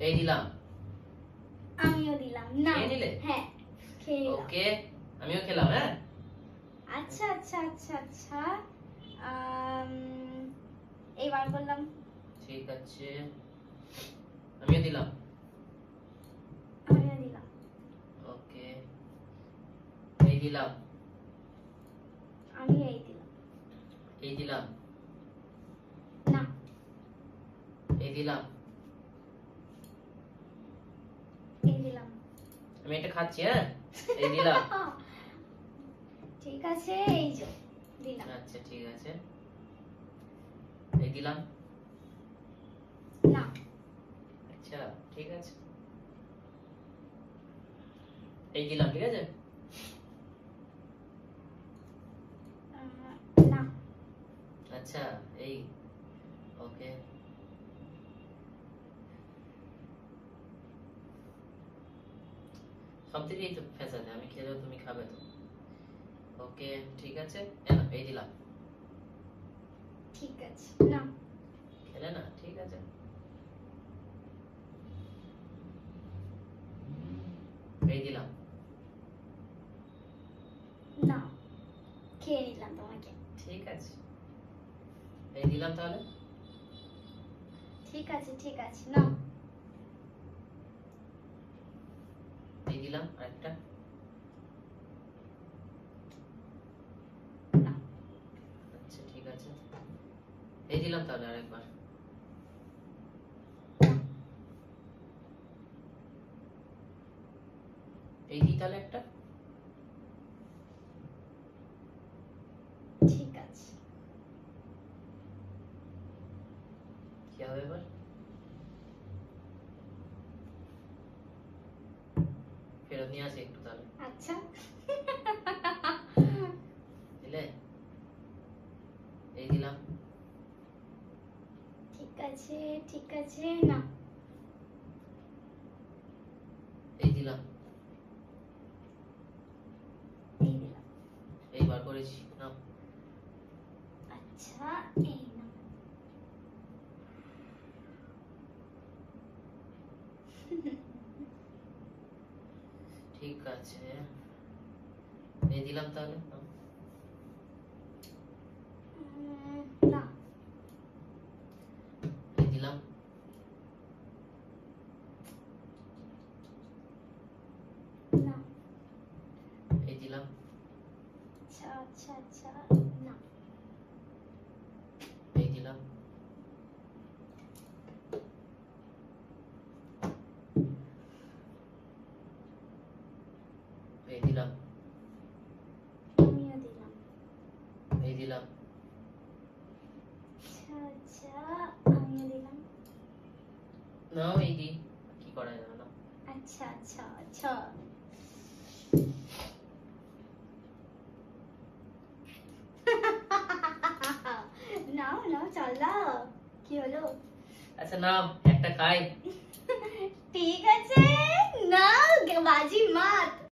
এই দিলাম। আমিও দিলাম। না খেয়ে নিলে? হ্যাঁ খেয়ে নিলাম। ওকে, আমিও খেলাম। হ্যাঁ আচ্ছা আচ্ছা আচ্ছা আচ্ছা এইবার বললাম। ঠিক আছে, আমিও দিলাম। আমিও দিলাম। ওকে, এই দিলাম। আমি এই দিলাম। এই দিলাম। না এই দিলাম। এই দিলাম। আমি এটা খাচ্ছি। হ্যাঁ এই দিলাম। ঠিক আছে এই যে দিলাম। আচ্ছা ঠিক আছে, এই দিলাম। না আচ্ছা ঠিক আছে, এই দিলাম। ঠিক আছে, না আচ্ছা এই। ওকে, সব দিকেই তো ফেসাতে, আমি খেলেও তুমি খাবে তো। ওকে ঠিক আছে, এই দিলাম। ঠিক আছে। না খেলে না, ঠিক আছে। এই দিলাম। না খেয়ে নিলাম তোমাকে। ঠিক আছে, এই দিলাম তাহলে। ঠিক আছে ঠিক আছে। না এই দিলাম আরেকটা। না আচ্ছা ঠিক আছে, এই দিলাম তাহলে আরেকবার। এই দিই তাহলে একটা। ঠিক আছে। কি হবে এবার? ফেরত নিয়ে আসি একটু তাহলে। আচ্ছা দিলে, এই দিলাম। ঠিক আছে ঠিক আছে। না এই দিলাম। এই দিলাম। এইবার করেছি না। আচ্ছা এই না। ঠিক আছে, এই দিলাম তাহলে। না এই দিলাম। না এই দিলাম। আচ্ছা আচ্ছা আচ্ছা। না এই দিলাম। এই দিলাম। আমিও দিলাম। এই দিলাম। আচ্ছা আচ্ছা আমিও দিলাম। নাও এই দি, কি করা যাবে না। আচ্ছা আচ্ছা আচ্ছা। নাও নাও চালাও। কি হলো? আচ্ছা নাও একটা খাই। ঠিক আছে নাও বাজি মাত।